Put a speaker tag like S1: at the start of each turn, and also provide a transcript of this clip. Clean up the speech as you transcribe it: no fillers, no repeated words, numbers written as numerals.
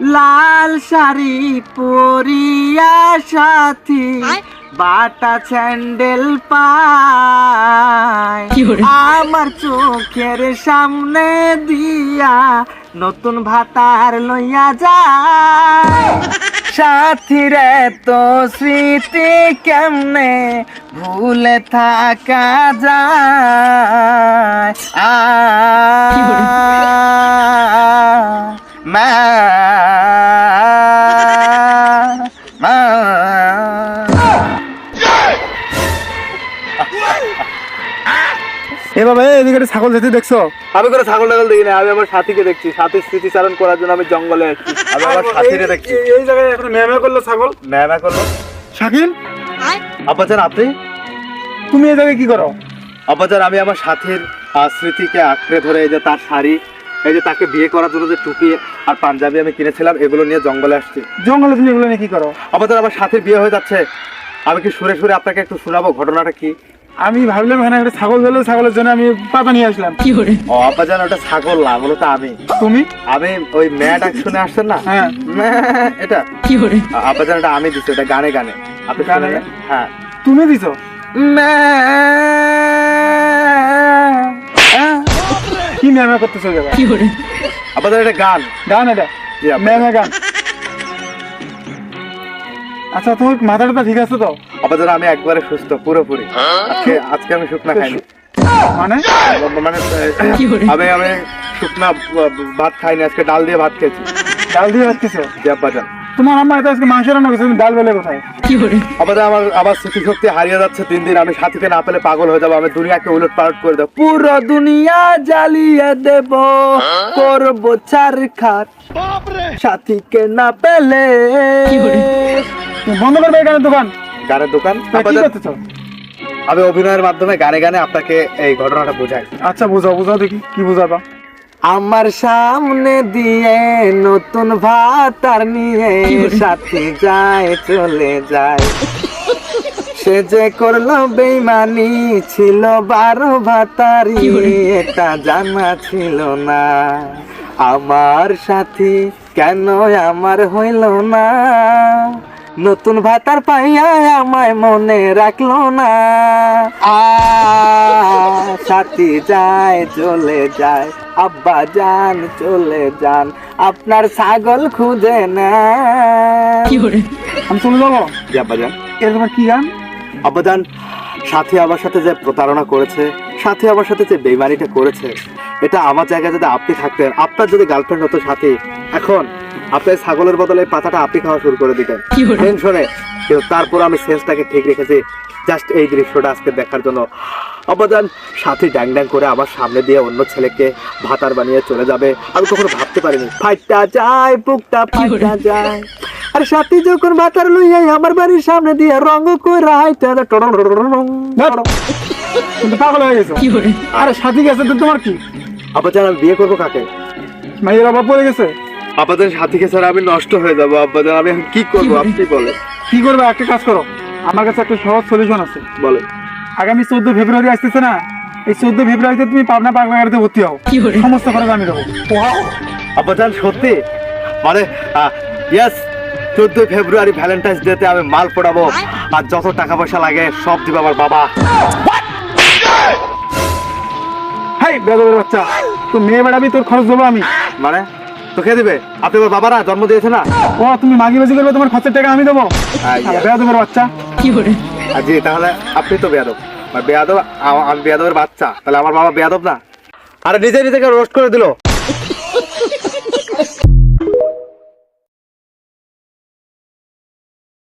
S1: লাল শাড়ি পরিয়া সাথী বাটা স্যান্ডেল পায় আমার চোখের সামনে দিয়া নতুন ভাতার লইয়া যায়। সাথীরে তো স্মৃতি কেমনে ভুলে থাকা যায়। মা মা
S2: এ বাবা এদিকে ছাগল যেতে দেখছো?
S1: আমি করে ছাগল টাগল দেখি না, আমি আমার সাথীকে দেখছি। সাথীর স্মৃতিচারণ করার জন্য আমি জঙ্গলে আসছি। আমি আমার সাথীকে দেখছি।
S2: এই জায়গায় এখন ম্যামা করলো ছাগল।
S1: ম্যামা করলো
S2: শাকিল,
S1: আব্বাজান আপনি?
S2: তুমি এই জায়গায় কি করো?
S1: আব্বাজান আমি আমার সাথীর স্মৃতিকে আঁকড়ে ধরে এই যে তার শাড়ি, এই যে তাকে বিয়ে করার জন্য যে টুপি আর পাঞ্জাবি আমি কিনেছিলাম, এগুলো নিয়ে জঙ্গলে আসছি।
S2: জঙ্গলে তুমি এগুলো নিয়ে কি করো?
S1: আব্বাজান আমার সাথীর বিয়ে হয়ে যাচ্ছে, আমি কি সুরে সুরে আপনাকে একটু শোনাবো ঘটনাটা কি?
S2: আমি ভাবলাম এখানে একটা ছাগল ধরলো, ছাগলের জন্য আমি পাতা নিয়ে আসলাম।
S1: ও আব্বাজান ওটা ছাগল না, বলো তো আমি।
S2: তুমি?
S1: আমি ওই ম্যাট শুনে আসছেন না?
S2: হ্যাঁ।
S1: এটা আব্বাজান এটা আমি দিচ্ছি, এটা গানে গানে আপনি
S2: গানে?
S1: শুনেন? হ্যাঁ।
S2: তুমি দিছো? কি ম্যামা করতেছো জায়গা?
S1: আব্বাজান এটা গান।
S2: গান এটা?
S1: জি আব্বা।
S2: ম্যামা গান। আচ্ছা তোমার মাথাটা ঠিক আছে তো?
S1: আব্বাজান আমি একবারে সুস্থ পুরোপুরি। আজকে আমি শুকনা খাইনি।
S2: মানে
S1: মানে আমি শুকনা ভাত খাইনি, আজকে ডাল দিয়ে ভাত খেয়েছি।
S2: ডাল দিয়ে রাখতেছো?
S1: জি আব্বাজান।
S2: তোমার আম্মা এত আজকে মাংস রান্না করছে, তুমি ডাল বেলে কোথায়?
S1: আব্বাজান আমার স্মৃতিশক্তি হারিয়ে যাচ্ছে দিন দিন। আমি সাথীকে না পেলে পাগল হয়ে যাবো, আমি দুনিয়াকে উলট পালট করে দেবো, পুরো দুনিয়া জ্বালিয়ে দেব, করবো চারখাত সাথীকে না পেলে।
S2: তুমি বন্ধ করবে এই গানের দোকান?
S1: গানের দোকান?
S2: তা কি
S1: আব্বাজান,
S2: করতেছো?
S1: আমি অভিনয়ের মাধ্যমে গানে গানে আপনাকে এই ঘটনাটা বোঝাই।
S2: আচ্ছা বুঝাও দেখি কি বুঝাবা।
S1: আমার সামনে দিয়ে নতুন ভাতার নিয়ে সাথী যায় চলে যায়, সে যে করলো বেইমানি, ছিল 12 ভাতারি, এটা জানা ছিল না। আমার সাথী কেন আমার হইল না, নতুন ভাতার পাইয়া আমায় মনে রাখলো না। সাথী যায় চলে যায়, আব্বা যান চলে যান, আপনার ছাগল খুঁজে না।
S2: আমি চলে যাবো?
S1: জি আব্বাজান।
S2: এরকম কি গান?
S1: আব্বাজান, সাথী আমার সাথে যে প্রতারণা করেছে, সাথী আমার সাথে যে বেইমানিটা করেছে, এটা আমার জায়গায় যদি আপনি থাকতেন, আপনার যদি গার্লফ্রেন্ড হতো সাথী, এখন আপনার ছাগলের বদলে পাতাটা আপনি খাওয়া শুরু করে দিতেন টেনশনে। কিন্তু তারপর আমি সেন্সটাকে ঠিক রেখেছি জাস্ট এই দৃশ্যটা আজকে দেখার জন্য। আব্বাজান, সাথী ড্যাং ড্যাং করে আমার সামনে দিয়ে অন্য ছেলেকে ভাতার বানিয়ে চলে যাবে, আমি কখনো ভাবতে পারিনি। ফাইটটা যায় বুকটা ফাইটটা যায়, আর সাথী যখন ভাতার লইয়া আমার বাড়ির সামনে দিয়ে রঙ করে হাইটা
S2: কিন্তু পাগল হয়ে গেছো। আরে সাথী গেছে তো তোমার কি?
S1: আব্বাজান, আমি বিয়ে করবো কাকে?
S2: মাইয়ের অভাব পড়ে গেছে।
S1: আব্বাজান, সাথীকে ছাড়া আমি নষ্ট হয়ে যাবো। আব্বাজান, আমি এখন কি করবো আপনি বলেন।
S2: কি করবে? একটা কাজ করো, আমার কাছে একটা সহজ সলিউশন আছে।
S1: বলেন।
S2: আগামী 14 ফেব্রুয়ারি আসতেছে না, এই 14 ফেব্রুয়ারিতে তুমি পাবনা পাগলাগাড়িতে ভর্তি হও, সমস্ত খরচ আমি দেবো।
S1: আব্বাজান, সত্যি? মানে ইয়েস, 14 ফেব্রুয়ারি ভ্যালেন্টাইন্স ডেতে আমি মাল পড়াবো, আর যত টাকা পয়সা লাগে সব দিবে আমার বাবা।
S2: হাই বেদবের বাচ্চা, তো মেয়ে বেড়াবি, তোর খরচ দেবো আমি।
S1: মানে তো কে দিবে? আপনি আমার বাবারা জন্ম দিয়েছে না?
S2: ও তুমি মাগিবাজি করবে, তোমার খরচের টাকা আমি দেবো। বেদবের বাচ্চা।
S1: জি, তাহলে আপনি তো বেয়াদব। বেয়াদব আমি বেয়াদবের বাচ্চা, তাহলে আমার বাবা বেয়াদব না? আরে নিজে নিজেকে রোস্ট করে দিল।